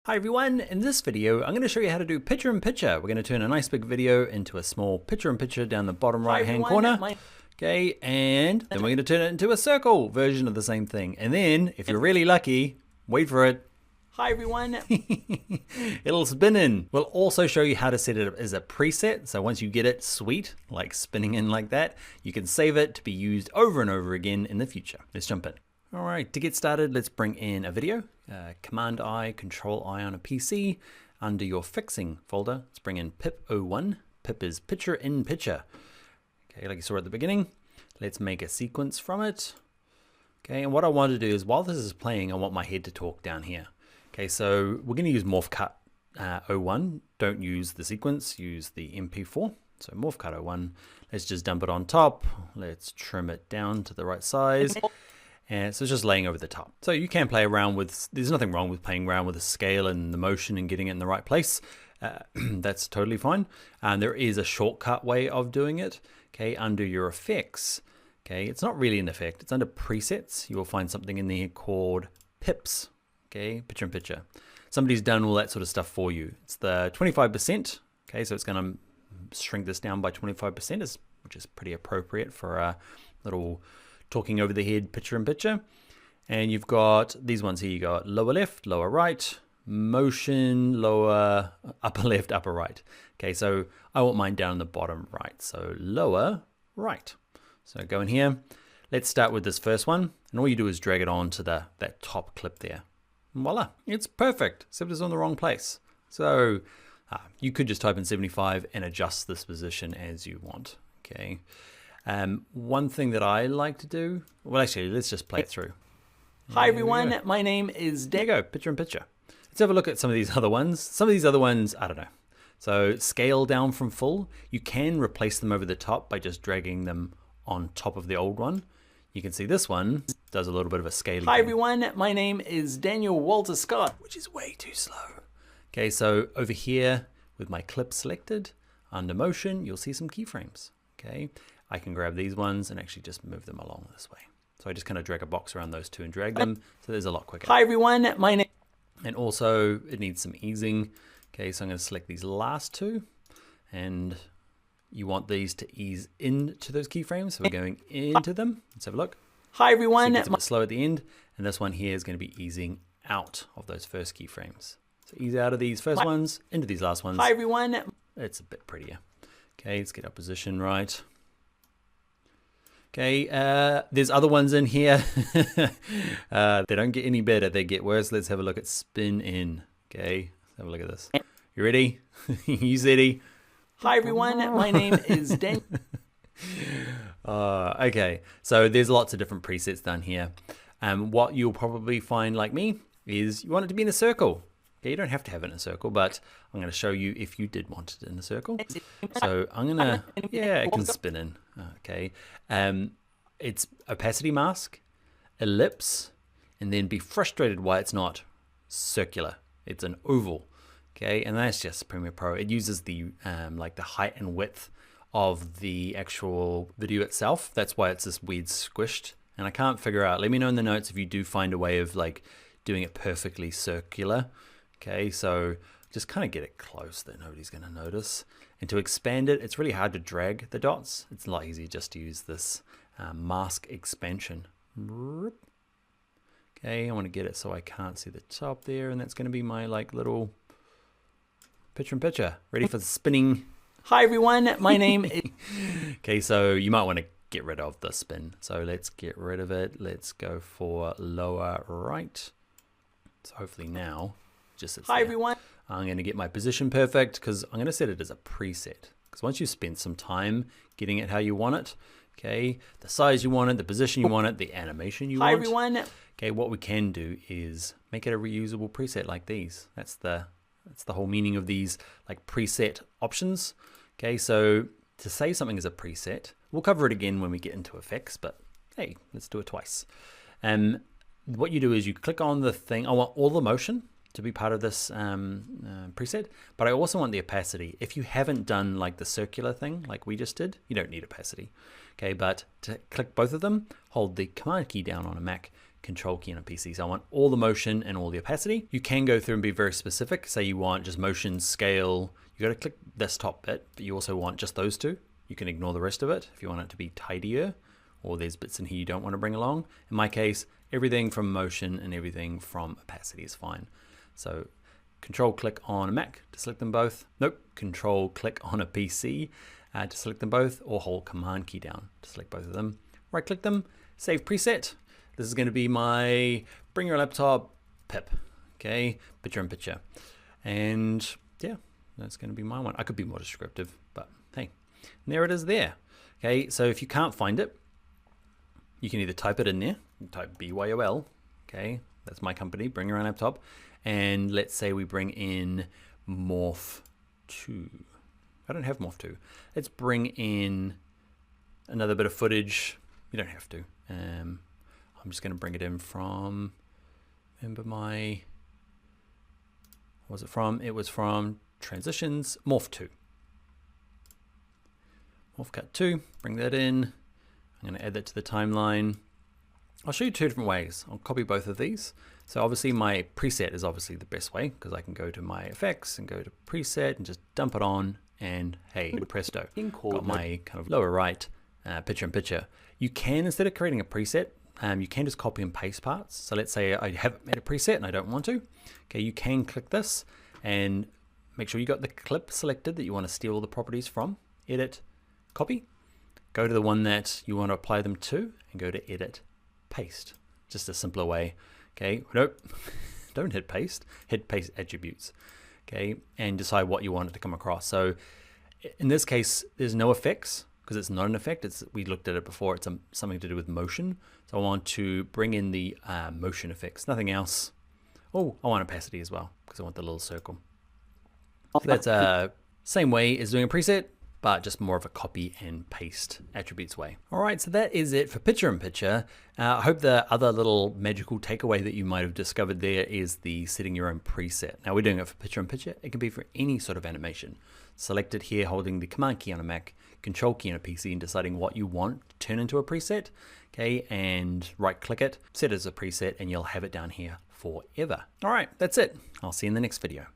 Hi everyone, in this video I'm going to show you how to do picture in picture. We're going to turn a nice big video into a small picture in picture down the bottom right hand corner. Okay, and then we're going to turn it into a circle version of the same thing. And then, if you're really lucky, wait for it. Hi everyone. It'll spin in. We'll also show you how to set it up as a preset. So once you get it sweet, like spinning in like that, you can save it to be used over and over again in the future. Let's jump in. All right, to get started, let's bring in a video. Command I, Control I on a PC. Under your fixing folder, let's bring in PIP 01. PIP is picture in picture. Okay, like you saw at the beginning. Let's make a sequence from it. Okay, and what I want to do is while this is playing, I want my head to talk down here. Okay, so we're going to use Morph Cut 01. Don't use the sequence, use the MP4. So Morph Cut 01. Let's just dump it on top. Let's trim it down to the right size. And so it's just laying over the top. So you can play around with, there's nothing wrong with playing around with the scale and the motion and getting it in the right place. That's totally fine. And there is a shortcut way of doing it. Okay, under your effects. Okay, it's not really an effect, it's under presets. You will find something in there called PIPs. Okay, picture in picture. Somebody's done all that sort of stuff for you. It's the 25%. Okay, so it's gonna shrink this down by 25%, which is pretty appropriate for a little talking over the head picture in picture. And you've got these ones here. You got lower left, lower right, motion, lower, upper left, upper right. Okay, so I want mine down the bottom right. So lower right. So go in here. Let's start with this first one. And all you do is drag it on to that top clip there. And voila, it's perfect, except it's on the wrong place. So you could just type in 75 and adjust this position as you want. Okay. One thing that I like to do, well, actually, let's just play it through. Hi everyone, my name is Dan. There you go, picture in picture. Let's have a look at some of these other ones. Some of these other ones, I don't know. So scale down from full. You can replace them over the top by just dragging them on top of the old one. You can see this one does a little bit of a scaling. Hi everyone, my name is Daniel Walter Scott, which is way too slow. Okay, so over here with my clip selected, under motion, you'll see some keyframes. Okay. I can grab these ones and actually just move them along this way. So I just kind of drag a box around those two and drag them. So there's a lot quicker. Hi everyone, my name. And also it needs some easing. Okay, so I'm going to select these last two and you want these to ease into those keyframes. So we're going into them. Let's have a look. Hi everyone. So it's a bit slow at the end. And this one here is going to be easing out of those first keyframes. So ease out of these first ones into these last ones. Hi everyone. It's a bit prettier. Okay, let's get our position right. Okay, there's other ones in here. They don't get any better, they get worse. Let's have a look at spin in. Okay, let's have a look at this. You ready? You ready? Hi everyone, my name is Dan. Okay, so there's lots of different presets down here. What you'll probably find, like me, is you want it to be in a circle. Okay, you don't have to have it in a circle, but I'm going to show you if you did want it in a circle. So I'm going to, yeah, it can spin in. Okay, it's opacity mask, ellipse, and then be frustrated why it's not circular. It's an oval. Okay, and that's just Premiere Pro. It uses the like the height and width of the actual video itself. That's why it's this weird squished. And I can't figure out. Let me know in the notes if you do find a way of like doing it perfectly circular. Okay, so just kind of get it close that nobody's going to notice. And to expand it, it's really hard to drag the dots. It's a lot easier just to use this mask expansion. Okay, I want to get it so I can't see the top there. And that's going to be my like little picture in picture. Ready for the spinning? Hi everyone, my name is... Okay, so you might want to get rid of the spin. So let's get rid of it. Let's go for lower right. So hopefully now... Hi everyone. I'm going to get my position perfect because I'm going to set it as a preset. Because once you've spent some time getting it how you want it, okay, the size you want it, the position you want it, the animation you want. Hi everyone. Okay, what we can do is make it a reusable preset like these. That's the whole meaning of these like preset options. Okay, so to save something as a preset, we'll cover it again when we get into effects, but hey, let's do it twice. What you do is you click on the thing. I want all the motion to be part of this preset, but I also want the opacity. If you haven't done like the circular thing like we just did, you don't need opacity. Okay, but to click both of them, hold the Command key down on a Mac, Control key on a PC. So I want all the motion and all the opacity. You can go through and be very specific. Say you want just motion, scale. You got to click this top bit, but you also want just those two. You can ignore the rest of it if you want it to be tidier, or there's bits in here you don't want to bring along. In my case, everything from motion and everything from opacity is fine. So Control click on a Mac to select them both. Nope, Control click on a PC to select them both, or hold Command key down to select both of them. Right click them, save preset. This is going to be my bring your laptop PIP, okay, picture in picture. And yeah, that's going to be my one. I could be more descriptive, but hey, and there it is there. Okay, so if you can't find it, you can either type it in there, type BYOL, okay, that's my company, bring your own laptop, and let's say we bring in Morph 2. I don't have Morph 2. Let's bring in another bit of footage. You don't have to. I'm just going to bring it in from, remember my, what was it from? It was from Transitions, Morph 2. Morph Cut 2, bring that in. I'm going to add that to the timeline. I'll show you two different ways. I'll copy both of these. So obviously my preset is obviously the best way, because I can go to my effects and go to preset and just dump it on, and hey, presto, got my kind of lower right picture in picture. You can, instead of creating a preset, you can just copy and paste parts. So let's say I haven't made a preset and I don't want to. Okay, you can click this and make sure you got the clip selected that you want to steal all the properties from. Edit, copy, go to the one that you want to apply them to, and go to edit, paste. Just a simpler way. Okay, nope, don't hit paste attributes. Okay, and decide what you want it to come across. So in this case, there's no effects because it's not an effect. We looked at it before. It's something to do with motion. So I want to bring in the motion effects, nothing else. Oh, I want opacity as well because I want the little circle. So that's same way as doing a preset, but just more of a copy and paste attributes way. All right, so that is it for picture in picture. I hope the other little magical takeaway that you might have discovered there is the setting your own preset. Now we're doing it for picture in picture. It can be for any sort of animation. Select it here, holding the Command key on a Mac, Control key on a PC, and deciding what you want to turn into a preset. Okay, and right click it, set it as a preset, and you'll have it down here forever. All right, that's it. I'll see you in the next video.